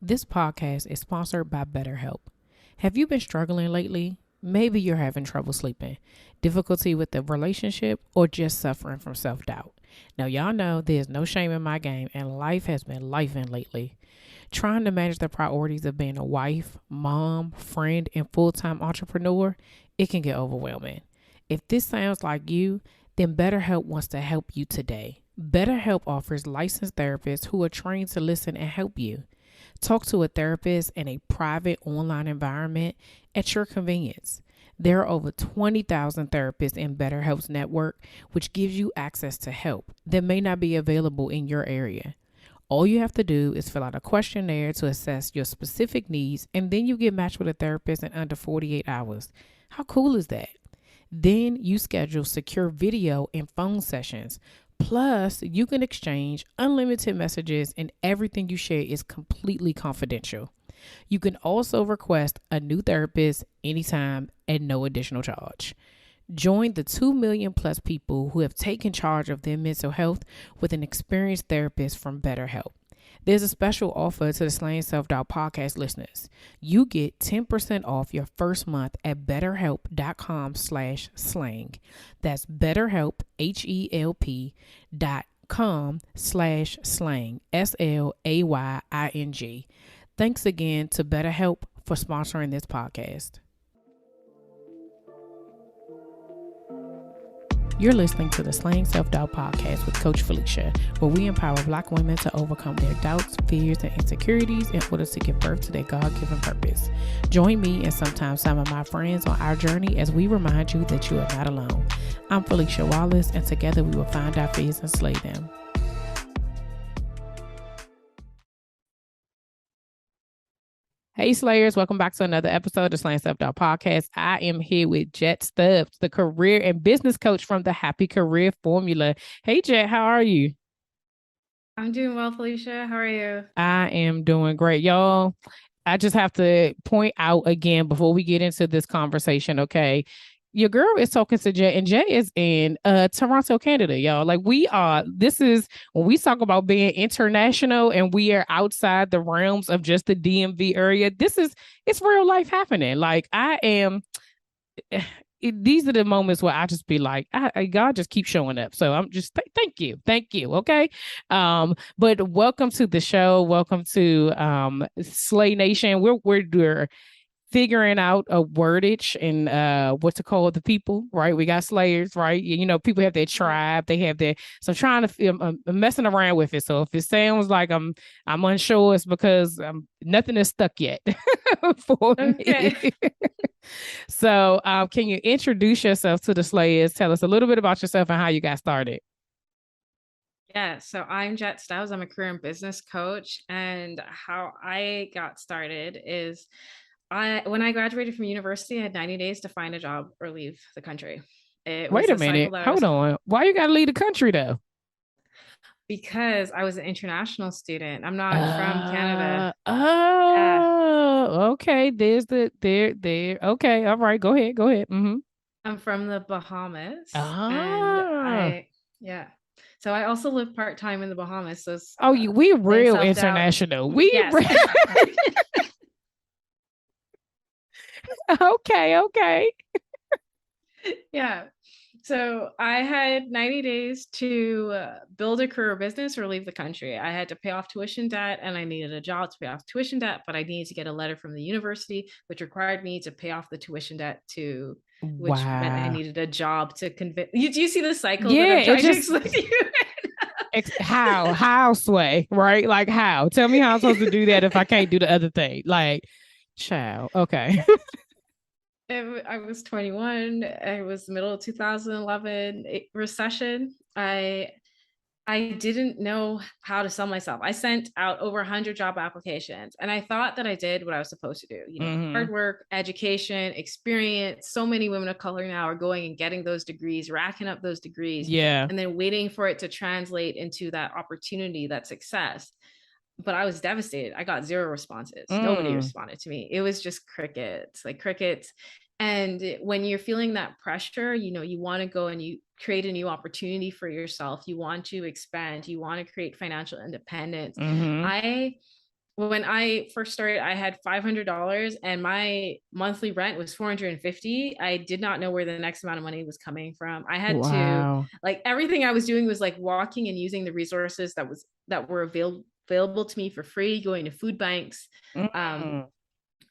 This podcast is sponsored by BetterHelp. Have you been struggling lately? Maybe you're having trouble sleeping, difficulty with the relationship, or just suffering from self-doubt. Now, y'all know there's no shame in my game, and life has been lifing lately. Trying to manage the priorities of being a wife, mom, friend, and full-time entrepreneur, it can get overwhelming. If this sounds like you, then BetterHelp wants to help you today. BetterHelp offers licensed therapists who are trained to listen and help you. Talk to a therapist in a private online environment at your convenience. There are over 20,000 therapists in BetterHelp's network, which gives you access to help that may not be available in your area. All you have to do is fill out a questionnaire to assess your specific needs, and then you get matched with a therapist in under 48 hours. How cool is that? Then you schedule secure video and phone sessions. Plus, you can exchange unlimited messages, and everything you share is completely confidential. You can also request a new therapist anytime at no additional charge. Join the 2 million plus people who have taken charge of their mental health with an experienced therapist from BetterHelp. There's a special offer to the Slaying Self-Doubt podcast listeners. You get 10% off your first month at betterhelp.com/slang. That's betterhelp, HELP.com/slang, SLAYING. Thanks again to BetterHelp for sponsoring this podcast. You're listening to the Slaying Self-Doubt podcast with Coach Felicia, where we empower Black women to overcome their doubts, fears, and insecurities in order to give birth to their God-given purpose. Join me and sometimes some of my friends on our journey as we remind you that you are not alone. I'm Felicia Wallace, and together we will find our fears and slay them. Hey Slayers, welcome back to another episode of the Slaying Self-Doubt podcast. I am here with Jette Stubbs, the career and business coach from the Happy Career Formula. Hey Jette, how are you? I'm doing well, Felicia. How are you? I am doing great, y'all. I just have to point out again before we get into this conversation, okay? Your girl is talking to Jay, and Jay is in Toronto, Canada, y'all. Like this is when we talk about being international and we are outside the realms of just the DMV area. It's real life happening. Like I am these are the moments where I just be like, God just keeps showing up. So I'm just thank you. Okay. But welcome to the show. Welcome to Slay Nation. We're figuring out a wordage and what to call the people, right? We got slayers, right? You know, people have their tribe, they have their. So I'm trying to I'm messing around with it. So if it sounds like I'm unsure, it's because nothing is stuck yet for me. So can you introduce yourself to the slayers? Tell us a little bit about yourself and how you got started. Yeah, so I'm Jette Stubbs. I'm a career and business coach, and how I got started is when I graduated from university, I had 90 days to find a job or leave the country. It Wait was a a cycle minute. that I Hold was on. Why you gotta leave the country though? because I was an international student. I'm not from Canada. Yeah, Okay. There's there. Okay. All right. Go ahead. Go ahead. Mm-hmm. I'm from the Bahamas, and Ah. yeah. So I also live part-time in the Bahamas. So Oh, we Slaying real Self-Doubt. international. Yes. Okay. Okay. Yeah. So I had 90 days to build a career business or leave the country. I had to pay off tuition debt and I needed a job to pay off tuition debt, but I needed to get a letter from the university, which required me to pay off the tuition debt to, which meant I Wow. needed a job to convince you. Do you see the cycle that Yeah. I'm It trying to just explain to you? how sway, right? Like how? Tell me how I'm supposed to do that if I can't do the other thing. Like, child. Okay. I was 21. I was middle of 2011 recession. I didn't know how to sell myself. I sent out over 100 job applications and I thought that I did what I was supposed to do. You know, Mm-hmm. hard work, education, experience. So many women of color now are going and getting those degrees, racking up those degrees, Yeah. and then waiting for it to translate into that opportunity, that success. But I was devastated. I got zero responses. Nobody Mm. responded to me. It was just crickets, like crickets. And when you're feeling that pressure, you know, you want to go and you create a new opportunity for yourself. You want to expand, you want to create financial independence. Mm-hmm. I when I first started, I had $500 and my monthly rent was 450. I did not know where the next amount of money was coming from. I had to, Wow. like, everything I was doing was like walking and using the resources that were available to me for free, going to food banks. Um, Mm.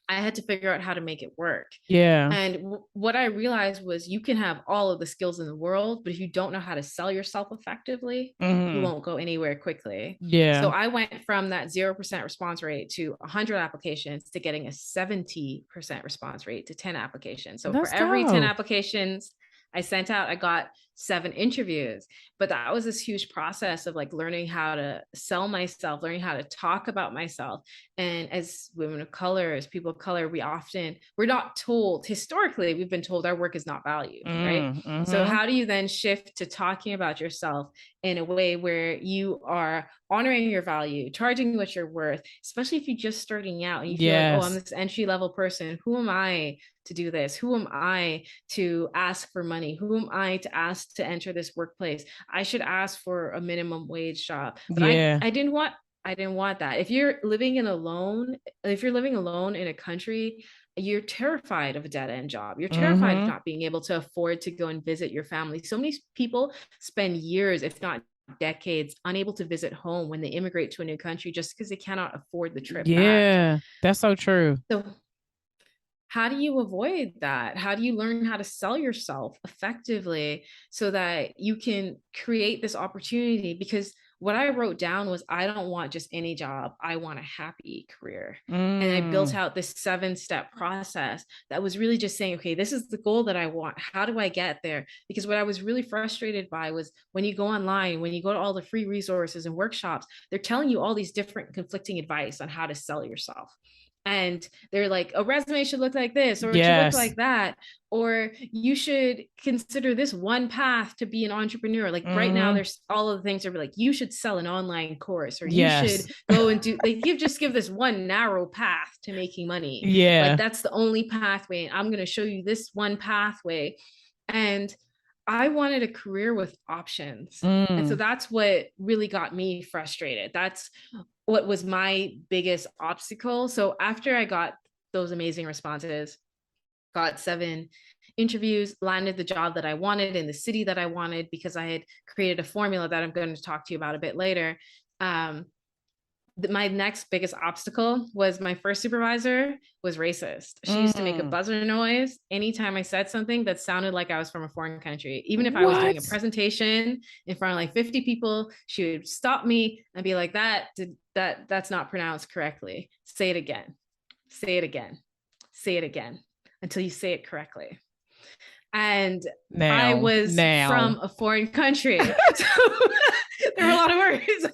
I had to figure out how to make it work. Yeah. And what I realized was you can have all of the skills in the world, but if you don't know how to sell yourself effectively, you Mm. won't go anywhere quickly. So Yeah. I went from that 0% response rate to 100 applications to getting a 70% response rate to 10 applications. So for Let's every 10 go. applications I sent out, I got 7 interviews. But that was this huge process of like learning how to sell myself, learning how to talk about myself. And as women of color, as people of color, we're not told, historically we've been told our work is not valued, right? So Mm-hmm. how do you then shift to talking about yourself in a way where you are honoring your value, charging what you're worth, especially if you're just starting out and you feel like, oh, I'm Yes. this entry level person, who am I to do this? Who am I to ask for money? Who am I to ask to enter this workplace? I should ask for a minimum wage job. But Yeah. I didn't want that. If you're living alone in a country, you're terrified of a dead end job. You're terrified of Mm-hmm. not being able to afford to go and visit your family. So many people spend years, if not decades, unable to visit home when they immigrate to a new country just because they cannot afford the trip back. Yeah. That's so true. So how do you avoid that? How do you learn how to sell yourself effectively so that you can create this opportunity? Because what I wrote down was, I don't want just any job. I want a happy career. And I built Mm. out this 7-step process that was really just saying, okay, this is the goal that I want. How do I get there? Because what I was really frustrated by was when you go online, when you go to all the free resources and workshops, they're telling you all these different conflicting advice on how to sell yourself. And they're like, a resume should look like this, or it should look Yes. like that, or you should consider this one path to be an entrepreneur. Like right now, Mm-hmm. there's all of the things that are like, you should sell an online course, or you Yes. should go and do, like, give this one narrow path to making money. Like Yeah. that's the only pathway. And I'm going to show you this one pathway. And I wanted a career with options. And so Mm. that's what really got me frustrated. That's what was my biggest obstacle. So after I got those amazing responses, got 7 interviews, landed the job that I wanted in the city that I wanted, because I had created a formula that I'm going to talk to you about a bit later. Um, my next biggest obstacle was my first supervisor was racist. She used to make a Mm. buzzer noise anytime I said something that sounded like I was from a foreign country. Even if I was doing a What? presentation in front of like 50 people, she would stop me and be like, that's not pronounced correctly. Say it again. Say it again. Say it again until you say it correctly. And I Now. was Now. from a foreign country. So there were a lot of words.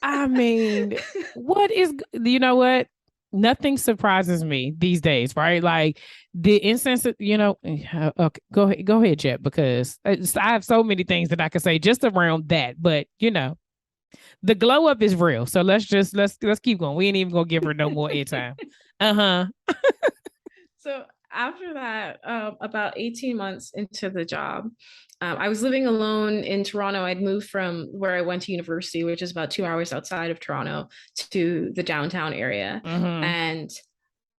I mean, what is, you know what? Nothing surprises me these days, right? Like the instance, okay, go ahead, Jet, because I have so many things that I could say just around that. But the glow up is real. So let's keep going. We ain't even gonna give her no more airtime. Uh-huh. So after that, about 18 months into the job, I was living alone in Toronto. I'd moved from where I went to university, which is about 2 hours outside of Toronto, to the downtown area. Mm-hmm. And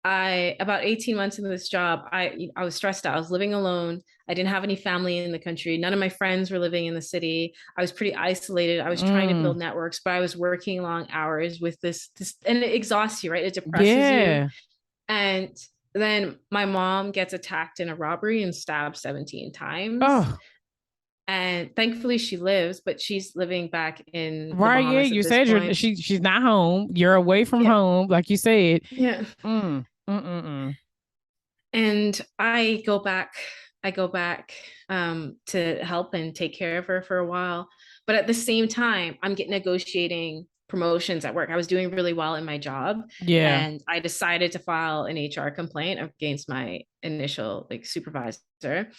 about 18 months into this job, I was stressed out. I was living alone. I didn't have any family in the country. None of my friends were living in the city. I was pretty isolated. I was trying to build Mm. networks, but I was working long hours with this, and it exhausts you, right? It depresses you. Yeah. And then my mom gets attacked in a robbery and stabbed 17 times. Oh, And thankfully she lives, but she's living back in the right. Yeah. Bahamas at You this said point. she's not home. You're away from Yeah. home, like you said. Yeah. Mm. Mm-mm-mm. And I go back to help and take care of her for a while. But at the same time, I'm getting negotiating promotions at work. I was doing really well in my job, Yeah. and I decided to file an HR complaint against my initial like supervisor.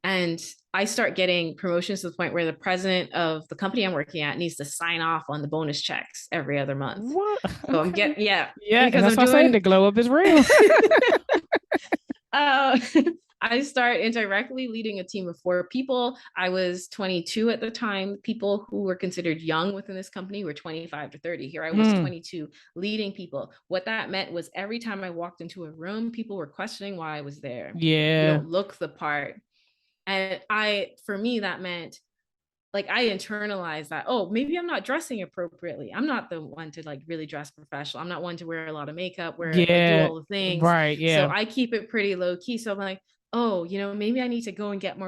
And I start getting promotions to the point where the president of the company I'm working at needs to sign off on the bonus checks every other month. What? So I'm Okay. getting, yeah, Yeah, and because that's I'm why I say doing the glow up is real. uh, I start indirectly leading a team of 4 people. I was 22 at the time. People who were considered young within this company were 25 to 30. Here I was Mm, 22 leading people. What that meant was every time I walked into a room, people were questioning why I was there. You yeah. don't look the part. And for me, that meant like I internalized that, oh, maybe I'm not dressing appropriately. I'm not the one to like really dress professional. I'm not one to wear a lot of makeup, wear like do Yeah. all the things. Right. So Yeah. I keep it pretty low key. So I'm like, oh, maybe I need to go and get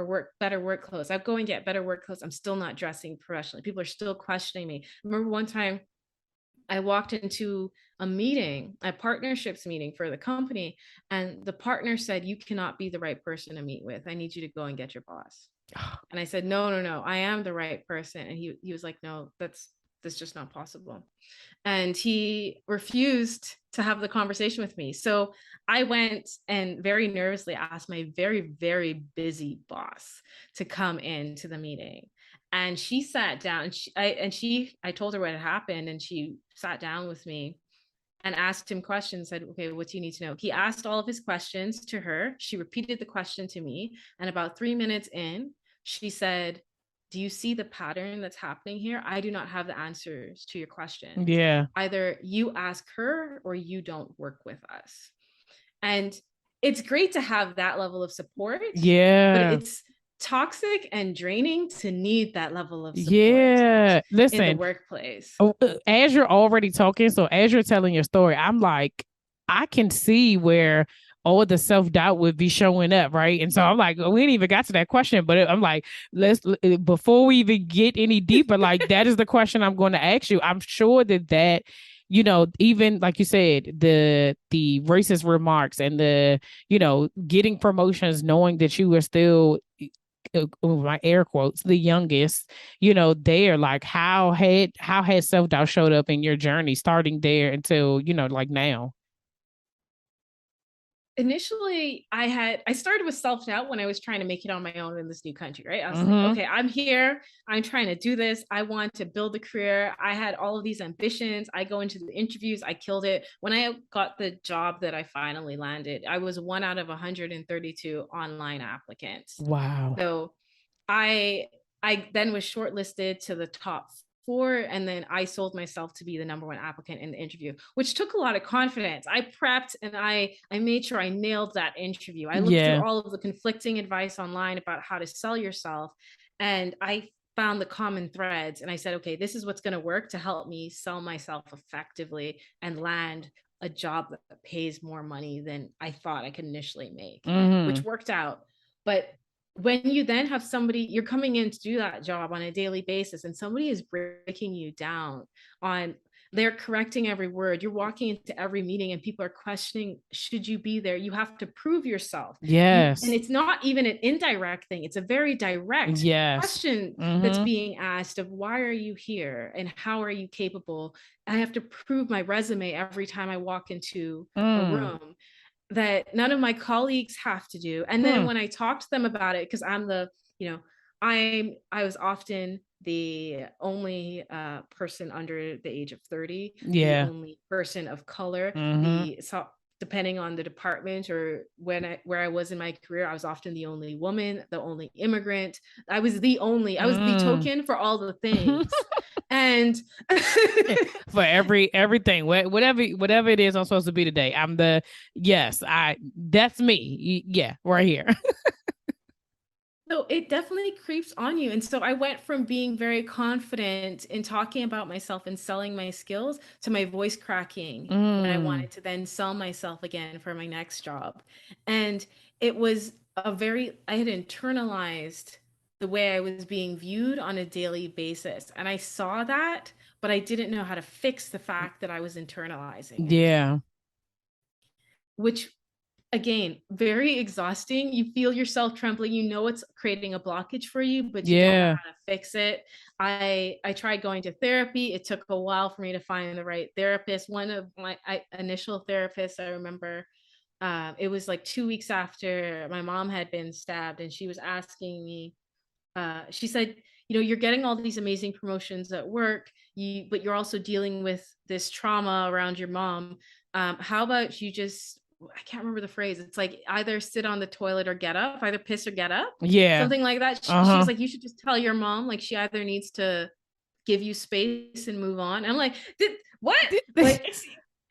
better work clothes. I go and get better work clothes. I'm still not dressing professionally. People are still questioning me. I remember one time I walked into a meeting, a partnerships meeting for the company, and the partner said, you cannot be the right person to meet with. I need you to go and get your boss. And I said, no, no, no, I am the right person. And he was like, no, that's just not possible. And he refused to have the conversation with me. So I went and very nervously asked my very, very busy boss to come into the meeting. And she sat down. I told her what had happened, and she sat down with me and asked him questions. Said, "Okay, what do you need to know?" He asked all of his questions to her. She repeated the question to me, and about 3 minutes in, she said, "Do you see the pattern that's happening here? I do not have the answers to your questions. Yeah. Either you ask her or you don't work with us." And it's great to have that level of support, but Yeah. it's toxic and draining to need that level of support Yeah. in the Listen, workplace. as you're already talking, so as you're telling your story, I'm like, I can see where all the self doubt would be showing up, right? And so I'm like, we ain't even got to that question, but I'm like, before we even get any deeper, like that is the question I'm going to ask you. I'm sure that even like you said, the racist remarks and the getting promotions, knowing that you were still my air quotes the youngest there, like how had self-doubt showed up in your journey starting there until like now. Initially, I started with self-doubt when I was trying to make it on my own in this new country, right? I was like, Mm-hmm. okay, I'm here, I'm trying to do this, I want to build a career, I had all of these ambitions, I go into the interviews, I killed it. When I got the job that I finally landed, I was one out of 132 online applicants. Wow. So I I then was shortlisted to the top four, and then I sold myself to be the number one applicant in the interview, which took a lot of confidence. I prepped and I made sure I nailed that interview. I looked through Yeah. all of the conflicting advice online about how to sell yourself, and I found the common threads, and I said, okay, this is what's going to work to help me sell myself effectively and land a job that pays more money than I thought I could initially make, which Mm-hmm. worked out. But when you then have somebody, you're coming in to do that job on a daily basis, and somebody is breaking you down on, they're correcting every word, you're walking into every meeting and people are questioning, should you be there? You have to prove yourself. And Yes. it's not even an indirect thing, it's a very direct Yes. question that's Mm-hmm. being asked of, why are you here and how are you capable? I have to prove my resume every time I walk into a Mm. room, that none of my colleagues have to do. And then Hmm. when I talk to them about it, because I'm the, you know, I was often the only person under the age of 30, the Yeah. only person of color, Mm-hmm. the so depending on the department or where I was in my career, I was often the only woman, the only immigrant. I was the Mm. token for all the things. And For everything, whatever it is I'm supposed to be today, I'm the yes, I that's me. Yeah, right here. so it definitely creeps on you. And so I went from being very confident in talking about myself and selling my skills to my voice cracking when I Mm. wanted to then sell myself again for my next job. And it was I had internalized the way I was being viewed on a daily basis. And I saw that, but I didn't know how to fix the fact that I was internalizing it, Yeah. which again, very exhausting. You feel yourself trembling. You know it's creating a blockage for you, but you don't know Yeah. how to fix it. I tried going to therapy. It took a while for me to find the right therapist. One of my initial therapists, I remember, it was like 2 weeks after my mom had been stabbed, and she was asking me. She said, you're getting all these amazing promotions at work, but you're also dealing with this trauma around your mom. How about you just I can't remember the phrase. It's like either sit on the toilet or get up, either piss or get up, Yeah. something like that. She was Uh-huh. like, you should just tell your mom, like, she either needs to give you space and move on. I'm like, what? Like,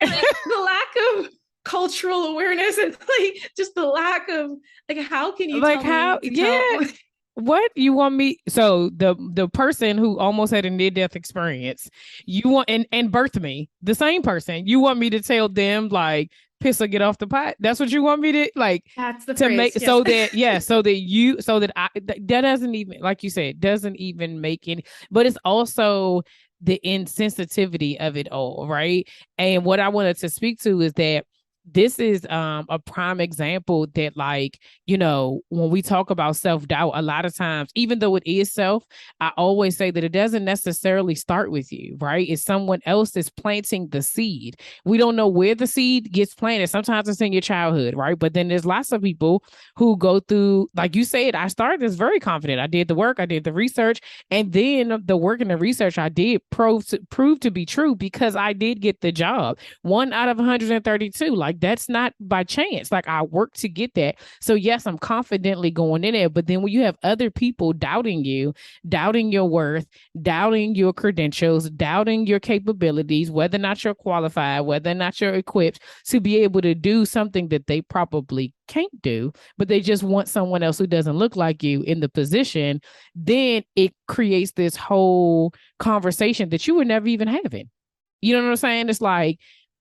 like the lack of cultural awareness and like just the lack of like, how can you Like tell how? me to tell? Yeah. What you want me? So the person who almost had a near death experience, you want and birthed me, the same person. You want me to tell them like piss or get off the pot? That's what you want me to like That's the to make phrase. Yes. so that yeah, so that I that doesn't even like you said doesn't even make any. But it's also the insensitivity of it all, right? And what I wanted to speak to is that this is a prime example that like when we talk about self-doubt a lot of times even though it is self, I always say that it doesn't necessarily start with you, right? It's someone else that's planting the seed. We don't know where the seed gets planted. Sometimes it's in your childhood, right? But then there's lots of people who go through, like you said, I started this very confident. I did the work, I did the research, and then the work and the research I did prove to be true because I did get the job. 1 out of 132. Like that's not by chance. Like I worked to get that. So yes, I'm confidently going in there. But then when you have other people doubting you, doubting your worth, doubting your credentials, doubting your capabilities, whether or not you're qualified, whether or not you're equipped to be able to do something that they probably can't do, but they just want someone else who doesn't look like you in the position, then it creates this whole conversation that you were never even having. You know what I'm saying? It's like,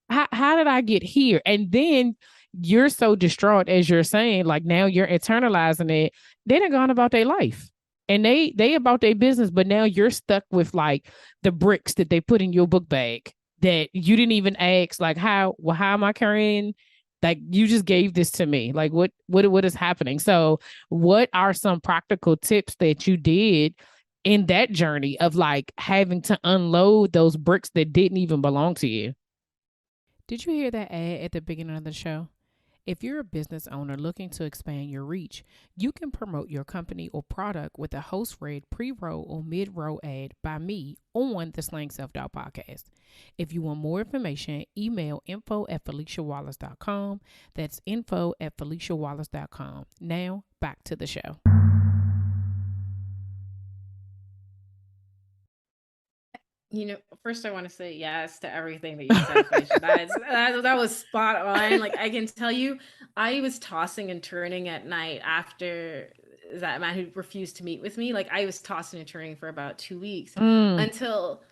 how did I get here? And then you're so distraught as you're saying, like now you're internalizing it. They done gone about their life. And they about their business, but now you're stuck with like the bricks that they put in your book bag that you didn't even ask, like how am I carrying? Like you just gave this to me. Like what is happening? So what are some practical tips that you did in that journey of like having to unload those bricks that didn't even belong to you? Did you hear that ad at the beginning of the show? If you're a business owner looking to expand your reach, you can promote your company or product with a host read pre-roll or mid-roll ad by me on the Slang Self-Doubt podcast. If you want more information, email info@FeliciaWallace.com. That's info@FeliciaWallace.com. Now, back to the show. First I want to say yes to everything that you said, Felicia. That was spot on. Like I can tell you, I was tossing and turning at night after that man who refused to meet with me. Like I was tossing and turning for about 2 weeks until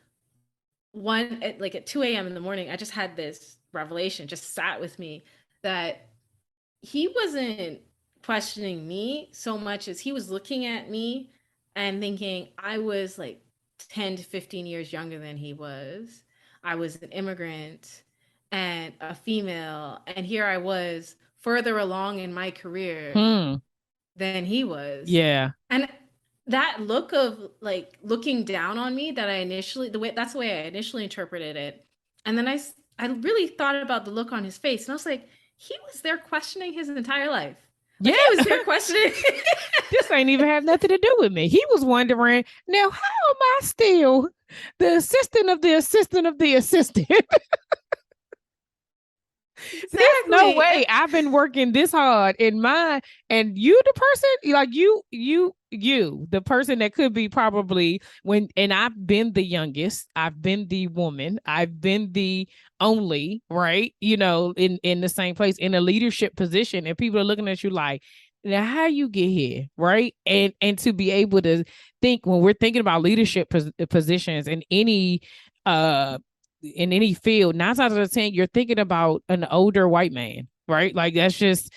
at 2 a.m. in the morning, I just had this revelation, just sat with me that he wasn't questioning me so much as he was looking at me and thinking I was like 10 to 15 years younger than he was. I was an immigrant and a female, and here I was further along in my career than he was. Yeah. And that look of like looking down on me that I initially, that's the way I initially interpreted it. And then I really thought about the look on his face, and I was like, he was there questioning his entire life. Like Yeah. he was there questioning. This ain't even have nothing to do with me. He was wondering, now how am I still the assistant of the assistant of the assistant? Exactly. There's no way I've been working this hard in my, and you the person like you the person that could be probably when, and I've been the youngest, I've been the woman, I've been the only, right, in the same place in a leadership position, and people are looking at you like, now how you get here, right? And to be able to think, when we're thinking about leadership positions uh in any field, 9 times out of 10, you're thinking about an older white man, right? Like that's just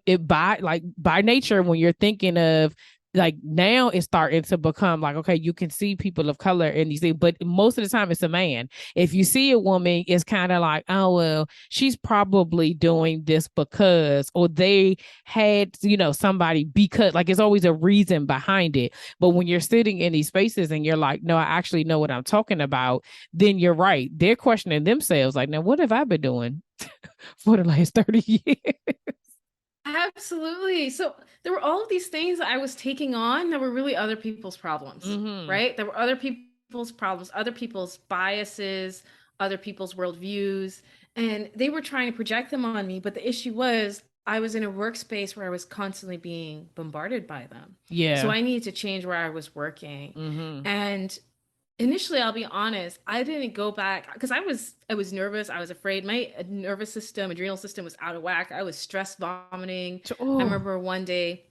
it by nature. When you're thinking of like now, it's starting to become like, okay, you can see people of color in these things, but most of the time it's a man. If you see a woman, it's kind of like, oh well, she's probably doing this because, or they had somebody, because like it's always a reason behind it. But when you're sitting in these spaces and you're like, no, I actually know what I'm talking about, then you're right. They're questioning themselves like, now what have I been doing for the last 30 years? Absolutely. So there were all of these things that I was taking on that were really other people's problems, right? There were other people's problems, other people's biases, other people's worldviews. and they were trying to project them on me. But the issue was I was in a workspace where I was constantly being bombarded by them. So Yeah. I needed to change where I was working. Mm-hmm. And initially, I'll be honest, I didn't go back because I was nervous. I was afraid. My nervous system, adrenal system was out of whack. I was stress vomiting. I Oh, remember one day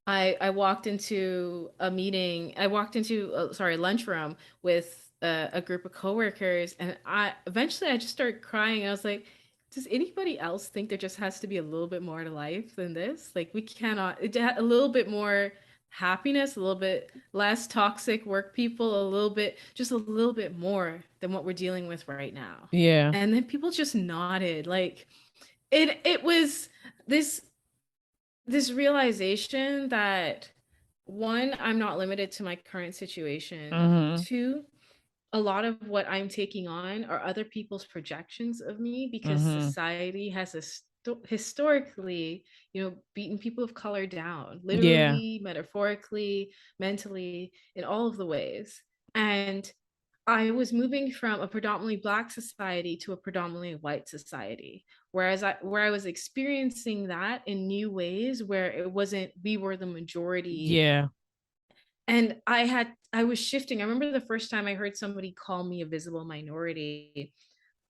I walked into a meeting. I walked into sorry, lunchroom with a group of coworkers, and I eventually I just started crying. I was like, does anybody else think there just has to be a little bit more to life than this? Like we cannot a little bit more happiness, a little bit less toxic work people, a little bit just a little bit more than what we're dealing with right now. yeah. And then people just nodded. Like it was this this realization that one, I'm not limited to my current situation. Mm-hmm. Two, a lot of what I'm taking on are other people's projections of me because Mm-hmm. society has historically, beaten people of color down, Yeah. literally, metaphorically, mentally, in all of the ways. And I was moving from a predominantly black society to a predominantly white society. Where I was experiencing that in new ways where it wasn't we were the majority. Yeah. And I was shifting. I remember the first time I heard somebody call me a visible minority.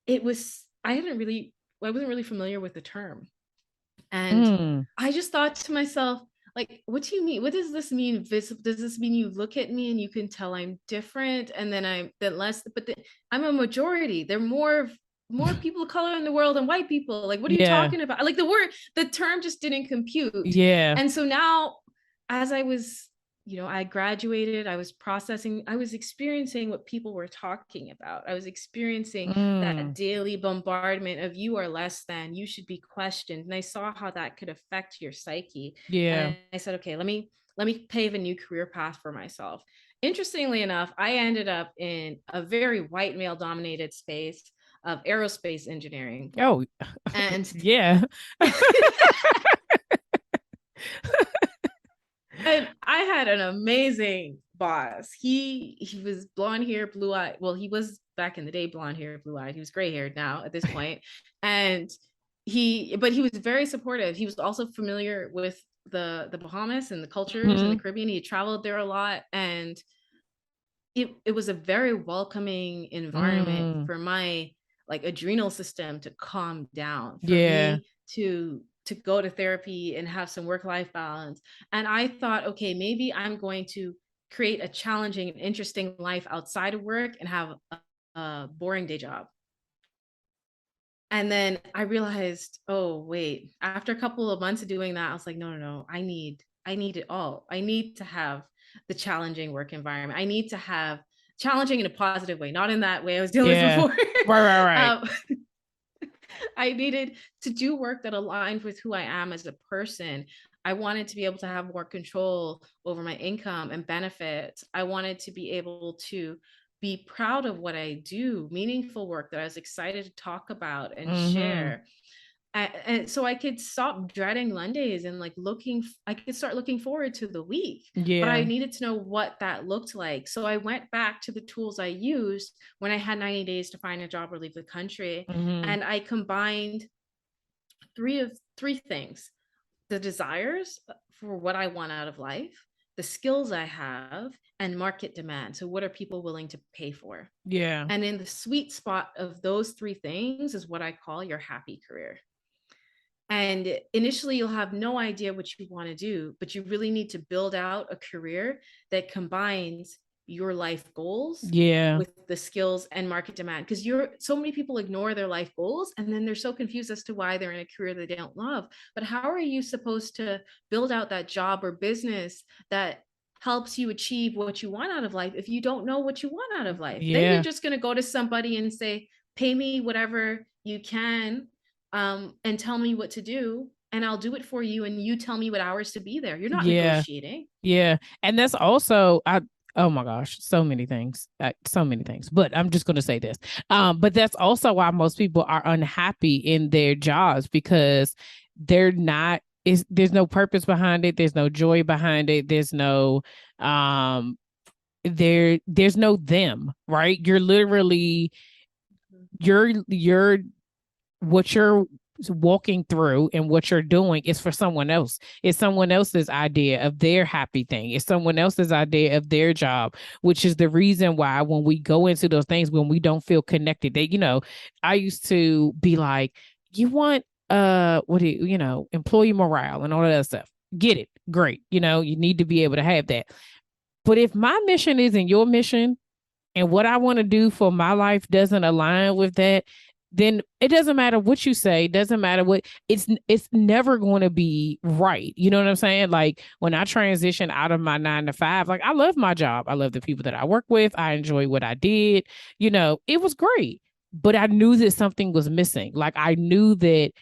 It was I wasn't really familiar with the term. And Mm. I just thought to myself, like, what do you mean? What does this mean? Does this mean you look at me and you can tell I'm different, and then I'm a majority. There are more people of color in the world than white people. Like, what are you Yeah. talking about? Like the term just didn't compute. Yeah. And so now, as I was, I graduated, I was processing, I was experiencing what people were talking about. I was experiencing that Mm. daily bombardment of you are less than, you should be questioned. And I saw how that could affect your psyche. Yeah. And I said, okay, let me pave a new career path for myself. Interestingly enough, I ended up in a very white male dominated space of aerospace engineering. Oh, And yeah. and I had an amazing boss. He was blonde hair, blue eye. Well, he was back in the day blonde hair, blue eyed. He was gray haired now at this point, and he was very supportive. He was also familiar with the Bahamas and the cultures in the Mm-hmm. Caribbean. He traveled there a lot, and it was a very welcoming environment Mm. for my like adrenal system to calm down, for Yeah. me to go to therapy and have some work life balance. And I thought, okay, maybe I'm going to create a challenging and interesting life outside of work and have a boring day job. And then I realized, oh wait, after a couple of months of doing that, I was like, no, no, no, I need it all. I need to have the challenging work environment. I need to have challenging in a positive way, not in that way I was dealing with Yeah. before. Right, right, right. um, I needed to do work that aligned with who I am as a person. I wanted to be able to have more control over my income and benefits. I wanted to be able to be proud of what I do, meaningful work that I was excited to talk about and Mm-hmm. share. And so I could stop dreading Mondays and like I could start looking forward to the week. But I Yeah. needed to know what that looked like. So I went back to the tools I used when I had 90 days to find a job or leave the country. Mm-hmm. And I combined three things: the desires for what I want out of life, the skills I have, and market demand. So what are people willing to pay for? Yeah. And in the sweet spot of those three things is what I call your happy career. And initially, you'll have no idea what you want to do, but you really need to build out a career that combines your life goals Yeah. with the skills and market demand. Because you're so many people ignore their life goals and then they're so confused as to why they're in a career they don't love. But how are you supposed to build out that job or business that helps you achieve what you want out of life if you don't know what you want out of life? Then you're Yeah. just going to go to somebody and say, pay me whatever you can, and tell me what to do, and I'll do it for you. And you tell me what hours to be there. You're not Yeah. negotiating. Yeah. And that's also oh my gosh, so many things. So many things. But I'm just gonna say this. But that's also why most people are unhappy in their jobs because they're not is there's no purpose behind it, there's no joy behind it, um there's no them, right? You're literally you're what you're walking through and what you're doing is for someone else. It's someone else's idea of their happy thing. It's someone else's idea of their job, which is the reason why when we go into those things, when we don't feel connected, they, I used to be like, you want, what do employee morale and all of that stuff. Get it. Great. You need to be able to have that. But if my mission isn't your mission, and what I want to do for my life doesn't align with that, then it doesn't matter what you say, doesn't matter what it's never going to be right. You know what I'm saying? Like when I transitioned out of my 9 to 5, like I love my job. I love the people that I work with. I enjoy what I did. It was great. But I knew that something was missing. Like I knew that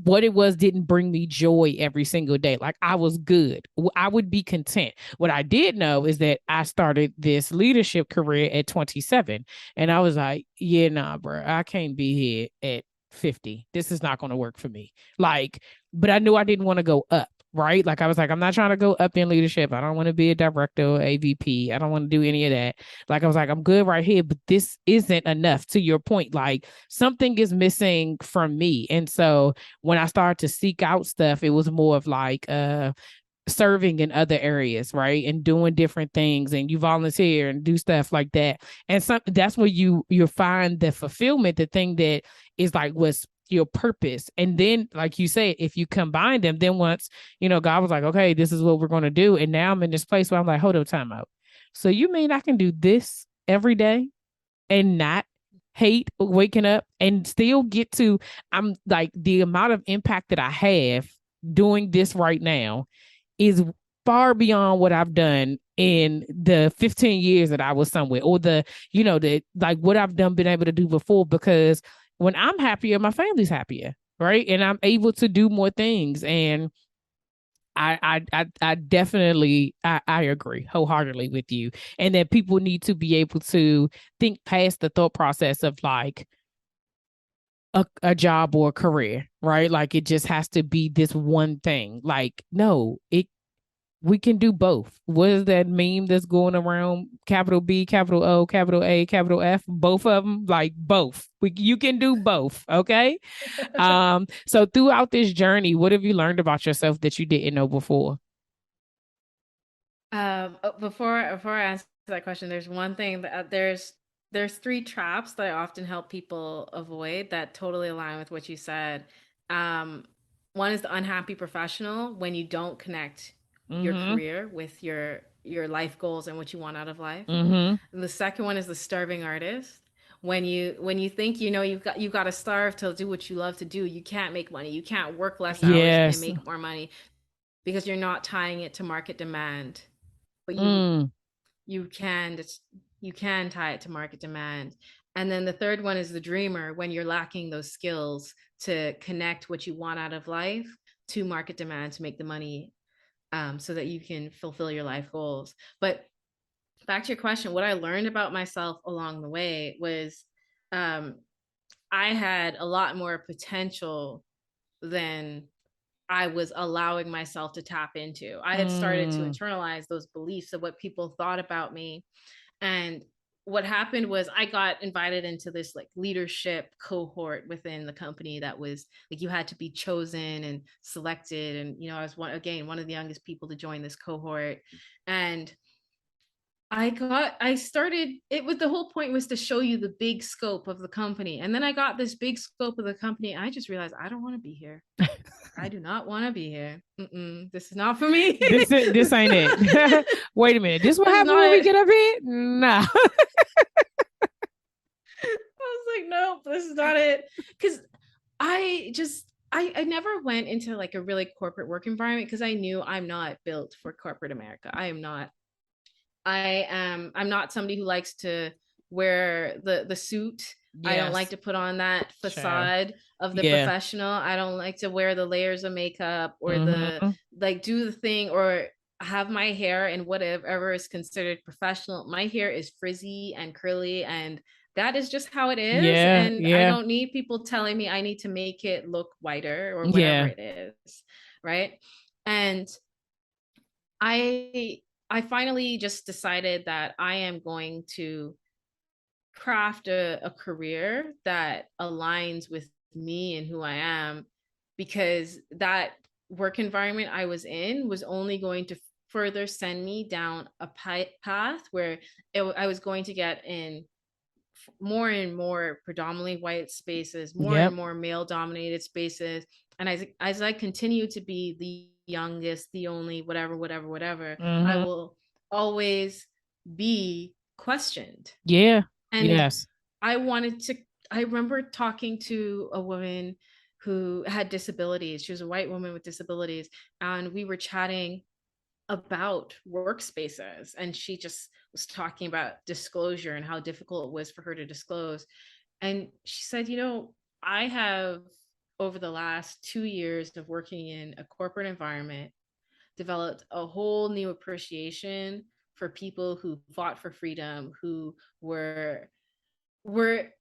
what it was didn't bring me joy every single day. Like I was good. I would be content. What I did know is that I started this leadership career at 27. And I was like, yeah, nah, bro, I can't be here at 50. This is not going to work for me. Like, but I knew I didn't want to go up. Right. Like I was like, I'm not trying to go up in leadership. I don't want to be a director or AVP. I don't want to do any of that. Like I was like, I'm good right here, but this isn't enough to your point. Like something is missing from me. And so when I started to seek out stuff, it was more of like serving in other areas, right? And doing different things, and you volunteer and do stuff like that. And that's where you find the fulfillment, the thing that is like what's your purpose. And then, like you said, if you combine them, then once, God was like, okay, this is what we're going to do. And now I'm in this place where I'm like, hold up, time out. So you mean I can do this every day and not hate waking up and still get to, I'm like, the amount of impact that I have doing this right now is far beyond what I've done in the 15 years that I was somewhere, or the like what I've been able to do before, because when I'm happier, my family's happier, right? And I'm able to do more things. And I definitely I agree wholeheartedly with you, and that people need to be able to think past the thought process of like a job or a career, right? Like it just has to be this one thing. Like no, we can do both. What is that meme that's going around? Capital B, capital O, capital A, capital F. Both of them, like both. You can do both. Okay. So throughout this journey, what have you learned about yourself that you didn't know before? Before I answer that question, there's one thing that there's three traps that I often help people avoid that totally align with what you said. Um, One is the unhappy professional, when you don't connect your Mm-hmm. career with your life goals and what you want out of life. Mm-hmm. And the second one is the starving artist. When you think you've got to starve to do what you love to do, you can't make money. You can't work less hours and Yes. make more money because you're not tying it to market demand. But Mm. you can you can tie it to market demand. And then the third one is the dreamer, when you're lacking those skills to connect what you want out of life to market demand to make the money, so that you can fulfill your life goals. But back to your question, what I learned about myself along the way was, um, I had a lot more potential than I was allowing myself to tap into. I had started to Mm. internalize those beliefs of what people thought about me. And what happened was I got invited into this like leadership cohort within the company that was like, you had to be chosen and selected. And, I was one of the youngest people to join this cohort. And I started, it was, the whole point was to show you the big scope of the company. And then I got this big scope of the company. And I just realized I don't want to be here. I do not want to be here. This is not for me. This ain't it. Wait a minute. This what This is happens not when we it. get up here? Nah. I was like, nope, this is not it. Because I never went into like a really corporate work environment because I knew I'm not built for corporate America. I am not. I'm not somebody who likes to wear the suit. I don't like Yes. to put on that Child. facade of the Yeah. professional. I don't like to wear the layers of makeup or the Mm-hmm. like do the thing or have my hair in whatever is considered professional. My hair is frizzy and curly, and that is just how it is. Yeah. And I Yeah. don't need people telling me I need to make it look whiter or whatever Yeah. it is. Right. And I I finally just decided that I am going to craft a career that aligns with me and who I am, because that work environment I was in was only going to further send me down a path where I was going to get in more and more predominantly white spaces, more and Yep. more male dominated spaces. And as I continue to be the youngest, the only, whatever, whatever, whatever, I Mm-hmm. will always be questioned. Yeah. And Yes. I wanted to, I remember talking to a woman who had disabilities. She was a white woman with disabilities. And we were chatting about workspaces. And she just was talking about disclosure and how difficult it was for her to disclose. And she said, I have, over the last 2 years of working in a corporate environment, developed a whole new appreciation for people who fought for freedom, who were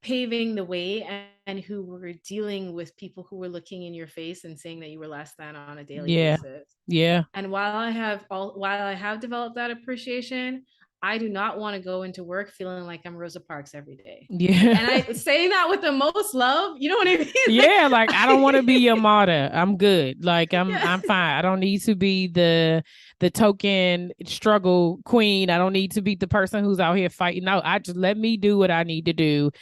paving the way, and who were dealing with people who were looking in your face and saying that you were less than on a daily Yeah. basis. Yeah. And while I have developed that appreciation, I do not want to go into work feeling like I'm Rosa Parks every day. Like, Yeah. and I saying that with the most love, you know what I mean? Yeah, like I don't want to be your martyr. I'm good. Like I'm Yeah. I'm fine. I don't need to be the token struggle queen. I don't need to be the person who's out here fighting out. I just let me do what I need to do.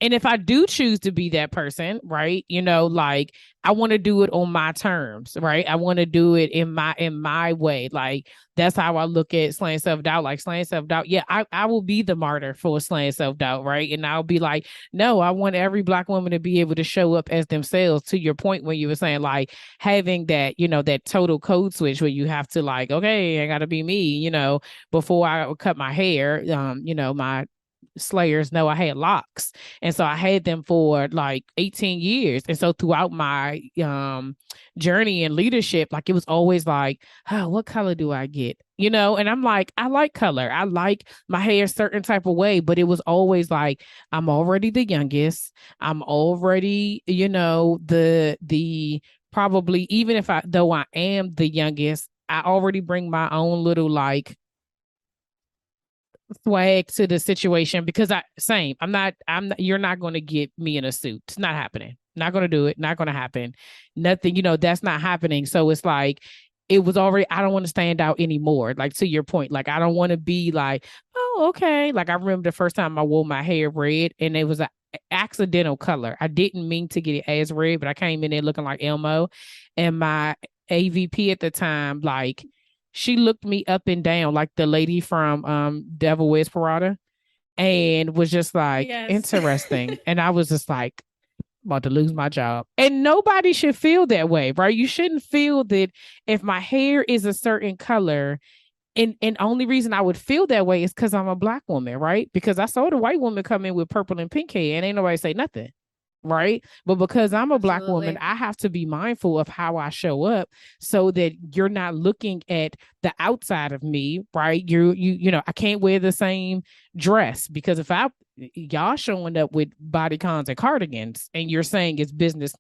And if I do choose to be that person, right? Like I want to do it on my terms, right? I want to do it in my way. Like that's how I look at slaying self-doubt. Like slaying self-doubt. Yeah, I will be the martyr for slaying self-doubt, right? And I'll be like, no, I want every Black woman to be able to show up as themselves. To your point when you were saying like having that, that total code switch where you have to like, okay, I gotta be me, before I cut my hair. My slayers know I had locks. And so I had them for like 18 years. And so throughout my journey in leadership, like it was always like, oh, what color do I get? And I'm like, I like color. I like my hair a certain type of way, but it was always like, I'm already the youngest. I'm already, the probably, even if though I am the youngest, I already bring my own little like swag to the situation because I'm not you're not going to get me in a suit. It's not happening. Not going to do it. Not going to happen. Nothing, that's not happening. So it's like it was already, I don't want to stand out anymore. Like to your point, like I don't want to be like, oh, okay. Like I remember the first time I wore my hair red and it was an accidental color. I didn't mean to get it as red, but I came in there looking like Elmo. And my AVP at the time, like she looked me up and down like the lady from Devil Wears Prada and was just like Yes. interesting. And I was just like about to lose my job. And nobody should feel that way, right? You shouldn't feel that if my hair is a certain color. And only reason I would feel that way is because I'm a Black woman, right? Because I saw the white woman come in with purple and pink hair and ain't nobody say nothing, right? But because I'm a Black woman, Absolutely. I have to be mindful of how I show up so that you're not looking at the outside of me, right? I can't wear the same dress because if y'all showing up with bodycons and cardigans and you're saying it's business,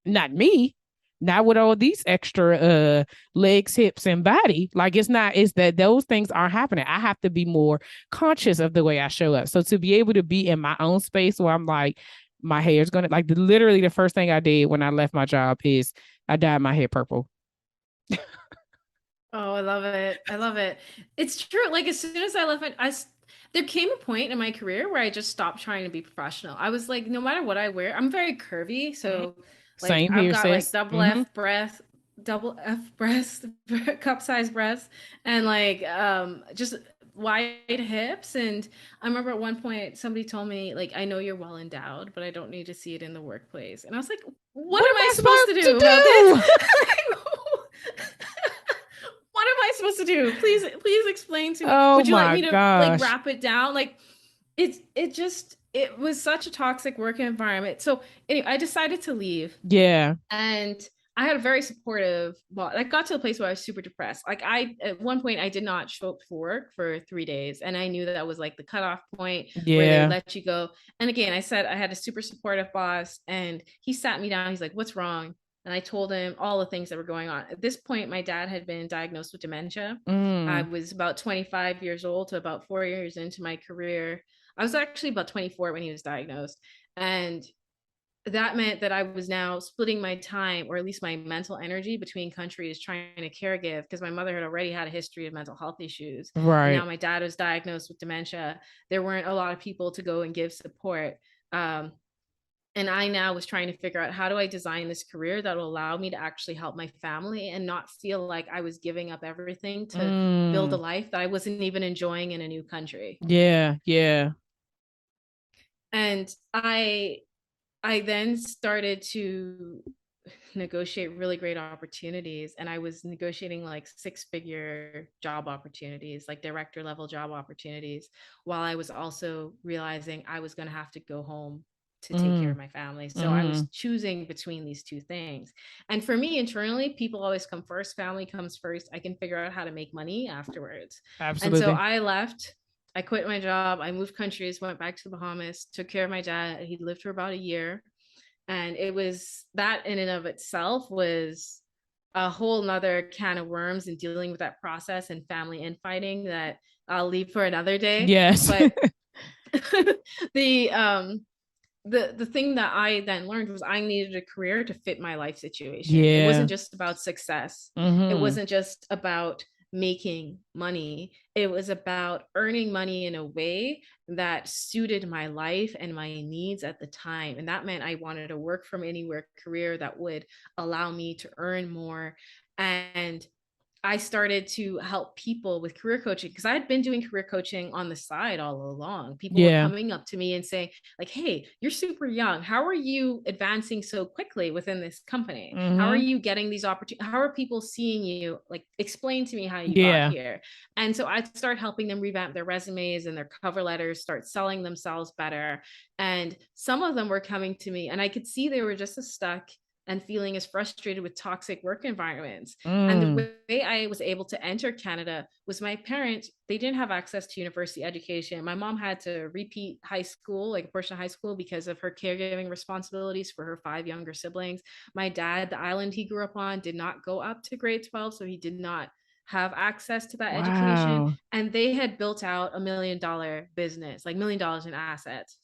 not me. Not with all these extra legs, hips, and body. Like it's that those things aren't happening. I have to be more conscious of the way I show up. So to be able to be in my own space where I'm like, my hair is gonna like literally the first thing I did when I left my job is I dyed my hair purple. Oh, I love it. I love it. It's true. Like as soon as I left it, there came a point in my career where I just stopped trying to be professional. I was like, no matter what I wear, I'm very curvy. Mm-hmm. So like Same I've here, got like sis. Mm-hmm. double F breast, cup size breasts, and like just wide hips. And I remember at one point somebody told me, like, I know you're well endowed, but I don't need to see it in the workplace. And I was like, what What am am I I supposed to supposed do about this? to do? What am I supposed to do? Please explain to me. Oh Would you like my me to like gosh. wrap it down? Like it was such a toxic work environment. So anyway, I decided to leave, Yeah. and I had a very supportive boss. I got to a place where I was super depressed. Like at one point I did not show up for work for 3 days. And I knew that that was like the cutoff point where they would Yeah. let you go. And again, I said I had a super supportive boss, and he sat me down. He's like, what's wrong? And I told him all the things that were going on. At this point, my dad had been diagnosed with dementia. I Mm. was about 25 years old to about 4 years into my career. I was actually about 24 when he was diagnosed. And that meant that I was now splitting my time, or at least my mental energy, between countries trying to caregive, because my mother had already had a history of mental health issues. And now Right. my dad was diagnosed with dementia. There weren't a lot of people to go and give support. Um, and I now was trying to figure out, how do I design this career that will allow me to actually help my family and not feel like I was giving up everything to build a Mm. life that I wasn't even enjoying in a new country. Yeah. Yeah. And I then started to negotiate really great opportunities, and I was negotiating like six-figure job opportunities, like director level job opportunities, while I was also realizing I was going to have to go home to take care Mm. of my family. So I was Mm. choosing between these two things. And for me internally, people always come first, family comes first. I can figure out how to make money afterwards. And so Absolutely. I left, I quit my job, I moved countries, went back to the Bahamas, took care of my dad. He lived for about a year. And it was that, in and of itself, was a whole nother can of worms, and dealing with that process and family infighting that I'll leave for another day. Yes. But the the thing that I then learned was I needed a career to fit my life situation. It Yeah. wasn't just about success. It Mm-hmm. wasn't just about making money. It was about earning money in a way that suited my life and my needs at the time. And that meant I wanted a work from anywhere career that would allow me to earn more. And I started to help people with career coaching, because I had been doing career coaching on the side all along. People were Yeah. coming up to me and saying, like, hey, you're super young. How are you advancing so quickly within this company? How are Mm-hmm. you getting these opportunities? How are people seeing you? Like, explain to me how you got Yeah. here. And so I started helping them revamp their resumes and their cover letters, start selling themselves better. And some of them were coming to me, and I could see they were just as stuck and feeling as frustrated with toxic work environments. And Mm. the way I was able to enter Canada was, my parents, they didn't have access to university education. My mom had to repeat high school, like a portion of high school, because of her caregiving responsibilities for her five younger siblings. My dad, the island he grew up on, did not go up to grade 12, so he did not have access to that education. Wow. And they had built out $1 million business, like $1 million in assets.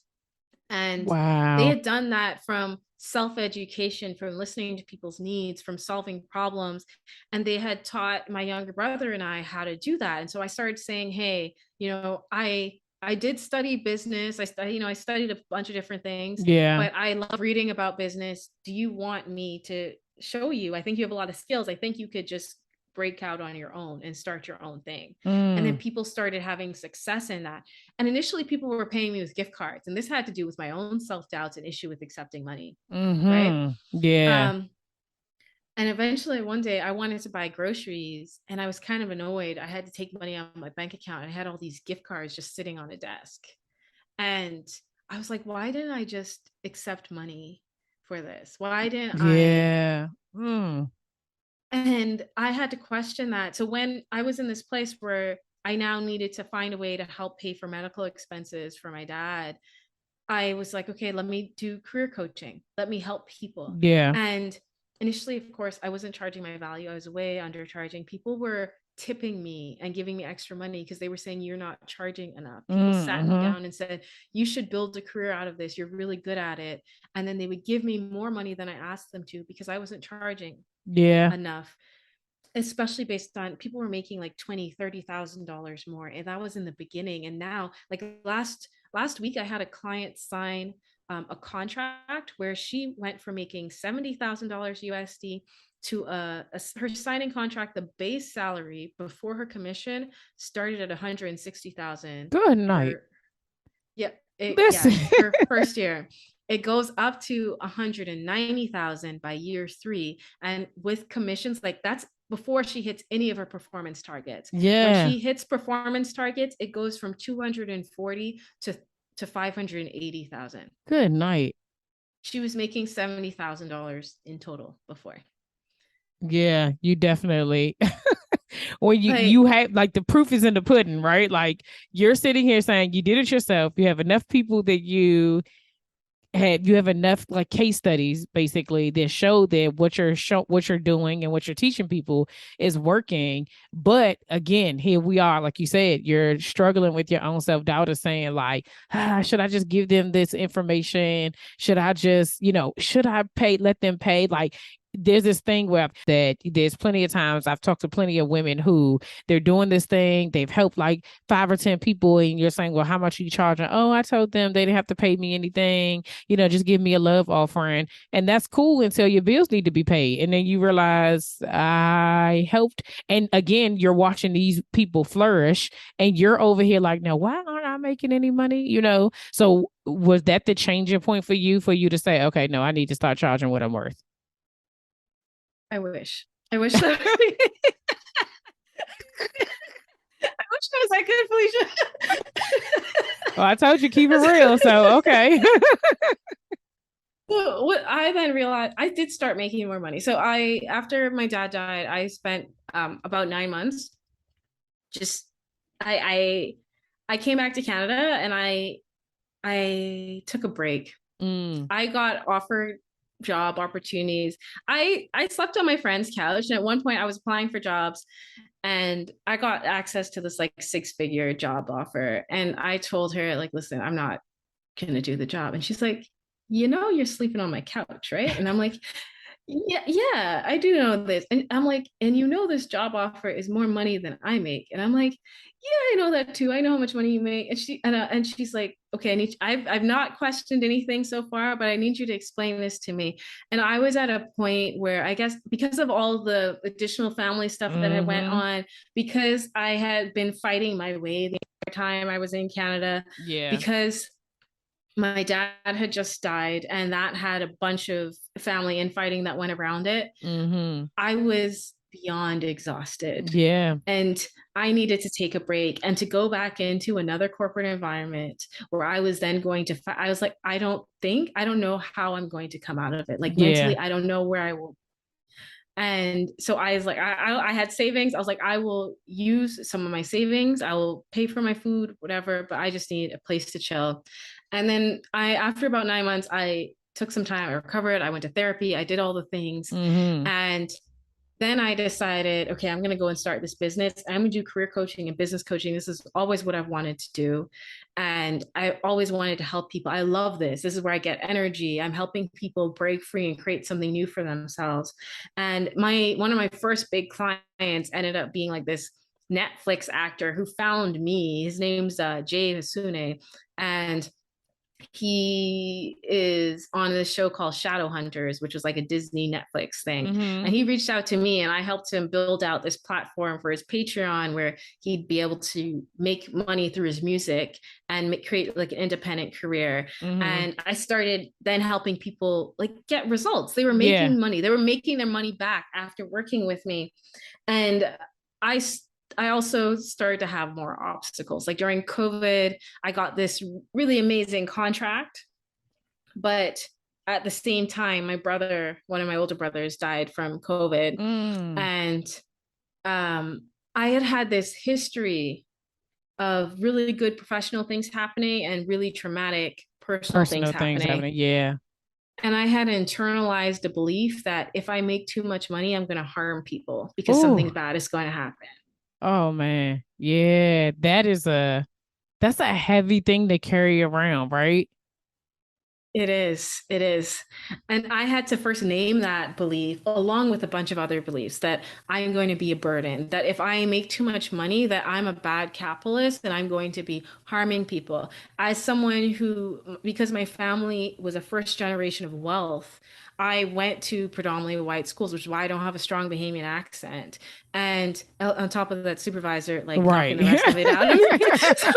And they Wow. had done that from self education, from listening to people's needs, from solving problems. And they had taught my younger brother and I how to do that. And so I started saying, hey, I did study business. I studied a bunch of different things, Yeah. but I love reading about business. Do you want me to show you? I think you have a lot of skills. I think you could just break out on your own and start your own thing. And then Mm. people started having success in that. And initially, people were paying me with gift cards. And this had to do with my own self doubts and issue with accepting money. Right. Mm-hmm. Yeah. Um, and eventually, one day, I wanted to buy groceries, and I was kind of annoyed. I had to take money out of my bank account. I had all these gift cards just sitting on a desk. And I was like, why didn't I just accept money for this? Why didn't I? Yeah. Mm. And I had to question that. So when I was in this place where I now needed to find a way to help pay for medical expenses for my dad, I was like, okay, let me do career coaching. Let me help people. Yeah. And initially, of course, I wasn't charging my value. I was way undercharging. People were tipping me and giving me extra money because they were saying, you're not charging enough. People sat me Mm-hmm. down and said, you should build a career out of this. You're really good at it. And then they would give me more money than I asked them to, because I wasn't charging Yeah. enough, especially based on, people were making like 20, $30,000 more. And that was in the beginning. And now, like last week, I had a client sign a contract where she went from making $70,000 USD to her signing contract. The base salary before her commission started at 160,000. Good night. Her Yep. Listen. Her first year. It goes up to 190,000 by year 3. And with commissions, like, that's before she hits any of her performance targets. When Yeah. she hits performance targets, it goes from 240 to 580,000. Good night. She was making $70,000 in total before. Yeah, you definitely when you Like, have like the proof is in the pudding, right? Like you're sitting here saying you did it yourself. You have enough people that you you have enough like case studies basically that show that what you're doing and what you're teaching people is working. But again, here we are, like you said, you're struggling with your own self-doubt of saying like, should I just give them this information? Should I just, should I let them pay? Like there's this thing where that there's plenty of times I've talked to plenty of women who they're doing this thing, they've helped like 5 or 10 people, and you're saying, well, how much are you charging? Oh, I told them they didn't have to pay me anything, just give me a love offering. And that's cool until your bills need to be paid. And then you realize I helped. And again, you're watching these people flourish and you're over here like, no, why aren't I making any money? So was that the changing point for you to say, okay, no, I need to start charging what I'm worth? I wish. I wish that. I wish I was that good, Felicia. Well, I told you keep it real. So, okay. So what I then realized, I did start making more money. So after my dad died, I spent about 9 months. Just I came back to Canada and I took a break. I got offered job opportunities. I slept on my friend's couch, and at one point I was applying for jobs and I got access to this like 6-figure job offer. And I told her, like, listen, I'm not gonna do the job. And she's like, you're sleeping on my couch, right? And I'm like, yeah, I do know this. And I'm like, and this job offer is more money than I make. And I'm like, yeah, I know that too. I know how much money you make. And she's like, okay, I've not questioned anything so far, but I need you to explain this to me. And I was at a point where I guess because of all the additional family stuff that had went on, because I had been fighting my way the entire time I was in Canada, Yeah. because my dad had just died and that had a bunch of family infighting that went around it. I was beyond exhausted. Yeah. And I needed to take a break and to go back into another corporate environment where I was then going to, I was like, I don't know how I'm going to come out of it. Like mentally, I don't know where I will. And so I was like, I had savings. I was like, I will use some of my savings. I will pay for my food, whatever, but I just need a place to chill. And then after about 9 months, I took some time, I recovered, I went to therapy, I did all the things. And then I decided, okay, I'm going to go and start this business. I'm going to do career coaching and business coaching. This is always what I've wanted to do. And I always wanted to help people. I love this. This is where I get energy. I'm helping people break free and create something new for themselves. And one of my first big clients ended up being like this Netflix actor who found me. His name's Jay Hasune. And he is on this show called Shadowhunters, which was like a Disney Netflix thing. And he reached out to me and I helped him build out this platform for his Patreon where he'd be able to make money through his music and create like an independent career. And I started then helping people like get results. They were making money. They were making their money back after working with me. And I also started to have more obstacles. Like during COVID, I got this really amazing contract, but at the same time, one of my older brothers died from COVID. And I had this history of really good professional things happening and really traumatic personal things happening. Yeah. And I had internalized a belief that if I make too much money, I'm going to harm people because something bad is going to happen. Oh man. Yeah. That's a heavy thing to carry around, right? It is. It is. And I had to first name that belief along with a bunch of other beliefs that I am going to be a burden, that if I make too much money, that I'm a bad capitalist and I'm going to be harming people. As someone who, because my family was a first generation of wealth, I went to predominantly white schools, which is why I don't have a strong Bahamian accent. And on top of that, supervisor, like knocking the rest of it out of me. So,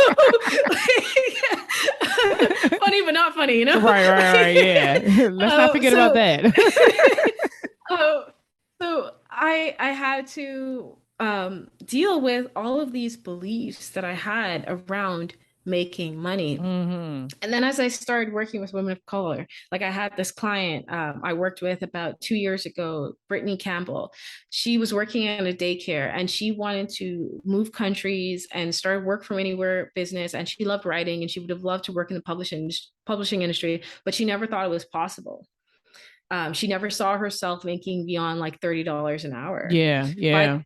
funny, but not funny, Right. Yeah. Let's not forget about that. So I had to deal with all of these beliefs that I had around making money. Mm-hmm. And then as I started working with women of color, like I had this client I worked with about 2 years ago, Brittany Campbell. She was working at a daycare and she wanted to move countries and start work from anywhere business. And she loved writing and she would have loved to work in the publishing industry, but she never thought it was possible. She never saw herself making beyond like $30 an hour. Yeah. By Yeah.